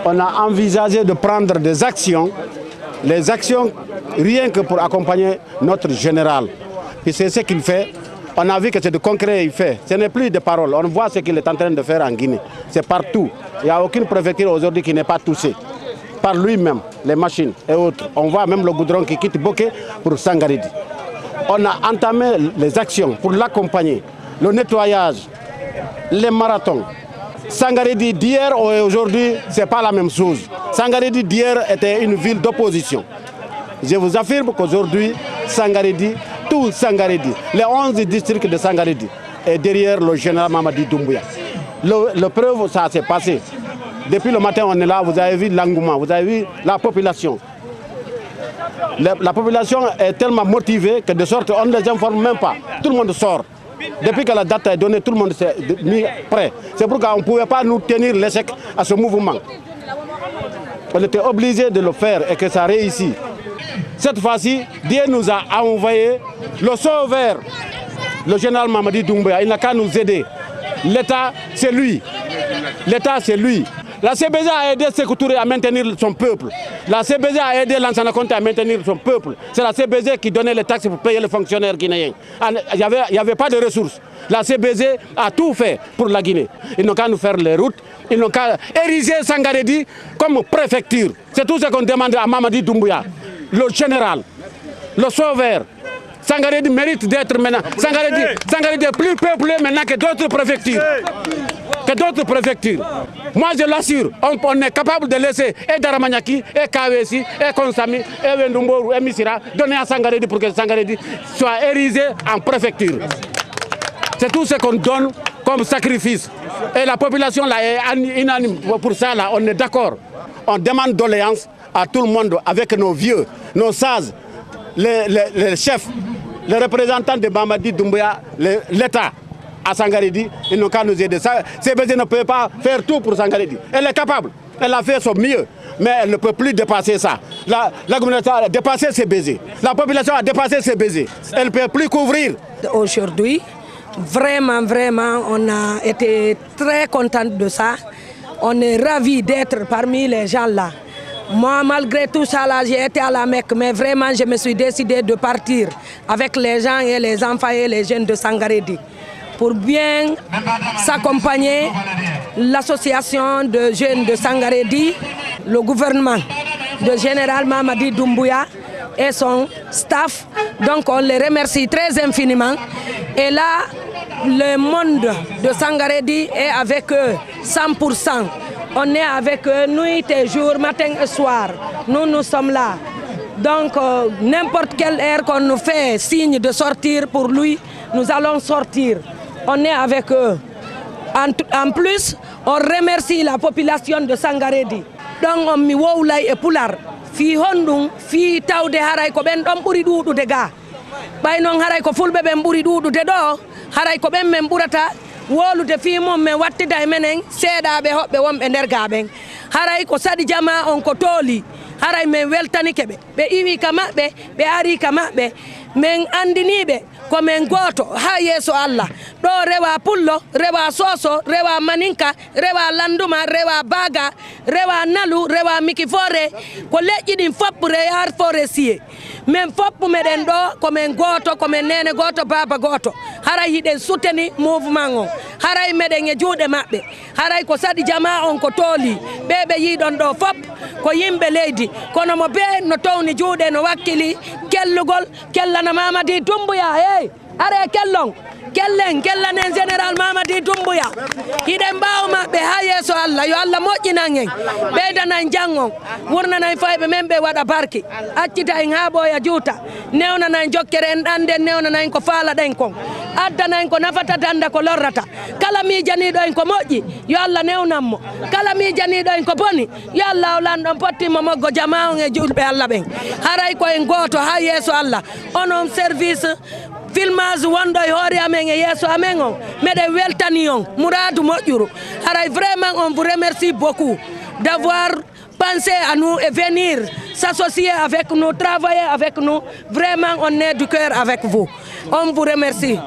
on a envisagé de prendre des actions, les actions rien que pour accompagner notre général. Et c'est ce qu'il fait. On a vu que c'est de concret il fait. Ce n'est plus de paroles. On voit ce qu'il est en train de faire en Guinée. C'est partout. Il n'y a aucune préfecture aujourd'hui qui n'est pas touchée. Par lui-même, les machines et autres. On voit même le goudron qui quitte Boké pour Sangaridi. On a entamé les actions pour l'accompagner. Le nettoyage, les marathons. Sangaridi d'hier et aujourd'hui, ce n'est pas la même chose. Sangaridi d'hier était une ville d'opposition. Je vous affirme qu'aujourd'hui, Sangaridi, tout Sangaridi, les 11 districts de Sangaridi, est derrière le général Mamadi Doumbouya. Le preuve, ça s'est passé. Depuis le matin, on est là, vous avez vu l'engouement, vous avez vu la population. La population est tellement motivée que de sorte on ne les informe même pas. Tout le monde sort. Depuis que la date est donnée, tout le monde s'est mis prêt. C'est pourquoi on ne pouvait pas nous tenir l'échec à ce mouvement. On était obligé de le faire et que ça réussit. Cette fois-ci, Dieu nous a envoyé le sauveur, le général Mamadi Doumbouya. Il n'a qu'à nous aider. L'État, c'est lui. L'État, c'est lui. La CBZ a aidé Sékou Touré à maintenir son peuple. La CBZ a aidé Lansana Conté à maintenir son peuple. C'est la CBZ qui donnait les taxes pour payer les fonctionnaires guinéens. Il n'y avait pas de ressources. La CBZ a tout fait pour la Guinée. Ils n'ont qu'à nous faire les routes. Ils n'ont qu'à ériger Sangaredi comme préfecture. C'est tout ce qu'on demande à Mamadi Doumbouya, le général, le sauveur. Sangaredi mérite d'être maintenant. Sangaredi est plus peuplé maintenant que d'autres préfectures. Moi je l'assure, on est capable de laisser et Daramanyaki, et Kawesi, et Konsami, et Wendumboru, et Misira donner à Sangaredi pour que Sangaredi soit érigé en préfecture. C'est tout ce qu'on donne comme sacrifice. Et la population là est unanime pour ça, là, on est d'accord. On demande doléance à tout le monde avec nos vieux, nos sages, les chefs, les représentants de Mamadi Doumbouya, l'État à Sangaredi, ils n'ont qu'à nous aider. CBZ ne peut pas faire tout pour Sangaredi. Elle est capable, elle a fait son mieux, mais elle ne peut plus dépasser ça. La communauté a dépassé ses baisers. La population a dépassé ses baisers. Elle ne peut plus couvrir. Aujourd'hui, vraiment, on a été très contents de ça. On est ravis d'être parmi les gens là. Moi, malgré tout ça, là, j'ai été à la Mecque, mais vraiment, je me suis décidé de partir avec les gens et les enfants et les jeunes de Sangaredi pour bien s'accompagner l'association de jeunes de Sangaredi, le gouvernement de général Mamadi Doumbouya et son staff. Donc, on les remercie très infiniment. Et là, le monde de Sangaredi est avec eux 100%. On est avec eux nuit et jour, matin et soir. Nous sommes là. Donc, n'importe quelle heure qu'on nous fait signe de sortir pour lui, nous allons sortir. On est avec eux. En plus, on remercie la population de Sangaredi. Donc, on mi wowlay e pular. Fi hondung, fi tawde haray ko ben dom buri dudude ga. Bay non haray ko fulbe ben buri dudude do, haray ko ben men burata wolude fi mom men wattida e menen seedabe hobbe wonbe nder gaben. Haray ko sadi jama on ko toli. Haray men weltani kebe. Be iwi kama be ari kama be. Men andinibe ko men goto ha yeso Allah. Do rewa pullo, rewa soso, rewa maninka, rewa landuma, rewa baga, rewa nalu, rewa mikifore, ko leƴƴi ɗin foppure har fore siye. Men foppu meɗen ɗo ko men goto, ko men nene goto, baba goto. Haray hiɗen souteni mouvement on. Haray meɗen e juuɗe maɓɓe. Haray ko sadi jama on ko tooli. Ɓeɓe yiɗon ɗo fop ko yimɓe leydi. Kono mo be no towni juuɗe no wakkili kellugol kellana Mamadi Doumbouya. Hey, are kellon. Kellanen général Mamadi Doumbouya. Hiɗen mbaw maɓɓe ha yeeso Allah. Yo Allah moƴƴinan en. Ɓeydanan jangon. Wurnanan fayɓe men ɓe waɗa barki. Accita en ha ɓooya juuta. Newnanan jokkere en ɗanden newnanan ko faalaɗen kon. Addanan ko nafata danda ko lorrata. Kala miijaniɗo en ko moƴƴi. Yo Allah newnanmo. Kala miijaniɗo en ko boni. Yo Allah olanɗon pottimmo moggo jama on e julɓe Allah ɓen. Haray ko en goto ha yeeso Allah. Onon service filmage wondo e hoore amen e yeeso amen on meɗen weltani on Mouradou moƴƴuru. Haray vraiment on vous remercie beaucoup d'avoir pensé à nous et venir s'associer avec nous, travailler avec nous. Vraiment on est du cœur avec vous. On vous remercie.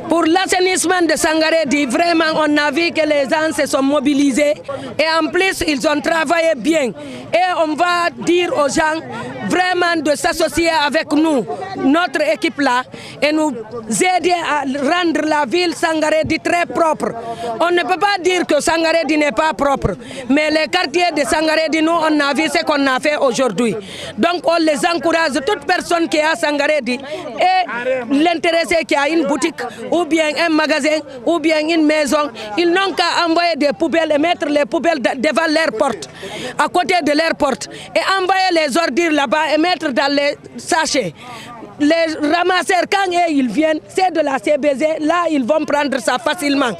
Pour l'assainissement de Sangaredi, vraiment, on a vu que les gens se sont mobilisés et en plus, ils ont travaillé bien. Et on va dire aux gens vraiment de s'associer avec nous, notre équipe là, et nous aider à rendre la ville Sangaredi très propre. On ne peut pas dire que Sangaredi n'est pas propre, mais les quartiers de Sangaredi, nous, on a vu ce qu'on a fait aujourd'hui. Donc, on les encourage, toute personne qui est à Sangaredi et l'intéressé qui a une boutique, ou bien un magasin, ou bien une maison, ils n'ont qu'à envoyer des poubelles et mettre les poubelles devant leur porte, à côté de leur porte, et envoyer les ordures là-bas et mettre dans les sachets. Les ramasseurs, quand ils viennent, c'est de la CBZ, là ils vont prendre ça facilement.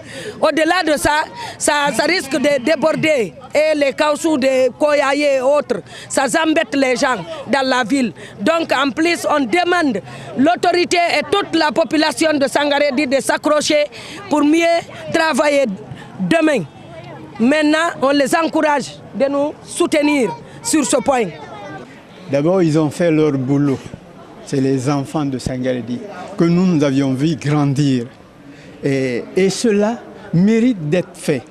Au-delà de ça, ça risque de déborder. Et les caoutchoucs de Koyaye et autres, ça embête les gens dans la ville. Donc en plus, on demande l'autorité et toute la population de Sangaredi de s'accrocher pour mieux travailler demain. Maintenant, on les encourage de nous soutenir sur ce point. D'abord, ils ont fait leur boulot. C'est les enfants de Sangaredi que nous avions vu grandir. Et cela mérite d'être fait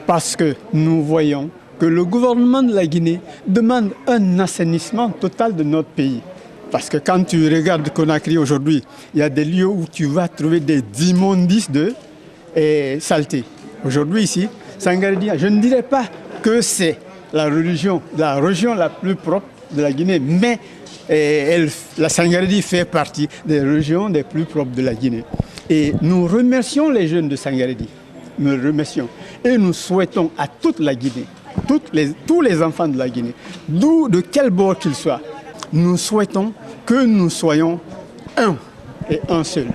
parce que nous voyons que le gouvernement de la Guinée demande un assainissement total de notre pays. Parce que quand tu regardes Conakry aujourd'hui, il y a des lieux où tu vas trouver des immondices de saleté. Aujourd'hui ici, Sangaredi, je ne dirais pas que c'est la région la plus propre de la Guinée, mais la Sangaredi fait partie des régions les plus propres de la Guinée. Et nous remercions les jeunes de Sangaredi. Nous les remercions. Et nous souhaitons à toute la Guinée, tous les enfants de la Guinée, de quel bord qu'ils soient, nous souhaitons que nous soyons un et un seul.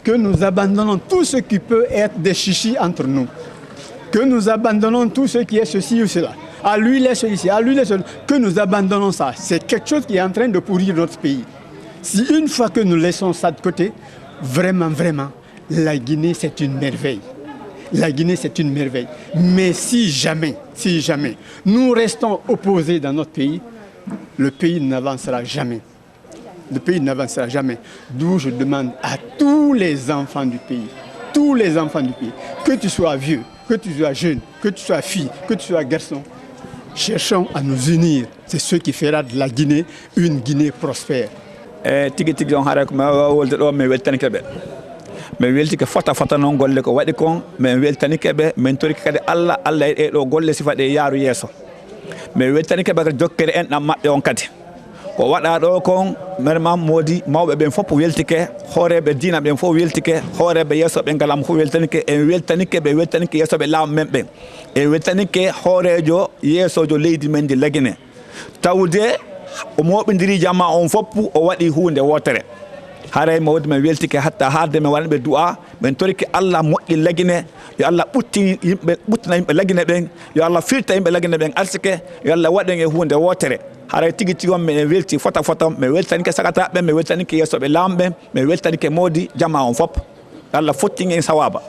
Que nous abandonnons tout ce qui peut être des chichis entre nous. Que nous abandonnons tout ce qui est ceci ou cela. À lui les celui-ci, à lui les celui-ci, que nous abandonnons ça. C'est quelque chose qui est en train de pourrir notre pays. Si une fois que nous laissons ça de côté, vraiment, la Guinée c'est une merveille. La Guinée c'est une merveille. Mais si jamais, nous restons opposés dans notre pays, le pays n'avancera jamais. Le pays n'avancera jamais. D'où je demande à tous les enfants du pays, que tu sois vieux, que tu sois jeune, que tu sois fille, que tu sois garçon, cherchons à nous unir. C'est ce qui fera de la Guinée une Guinée prospère. Tigi on haara ko ma wolde do me weltanike be me welti ke fota non golle ko wadi kon me weltanike be men tori kade alla e do golle sifade yaaru yeso me weltanike be jokkere en dam mabbe on kadi ko wada do kon merma modi mawbe ben fop weltike horebe dina ben fo weltike horebe yeso be ngalam ko weltanike en weltanike yeso be law membe en weltanike horejo yeso jo leydi men di lagine tawde o moɓidiri jamma on foppu o waɗi hunde wotere haray mo wodi men weltike hatta harde men wanɓe du'a men toriki Allah moƴƴi lagine yo Allah ɓuttina yimɓe lagine ɓen yo Allah firta yimɓe lagine ɓen arsike yo Allah waɗen e hunde wotere haray tigi on men welti fota men weltanike sagataɓe men weltanike yesoɓe lamɓe men weltanike modi jamma on fop Allah fottin en sawaba.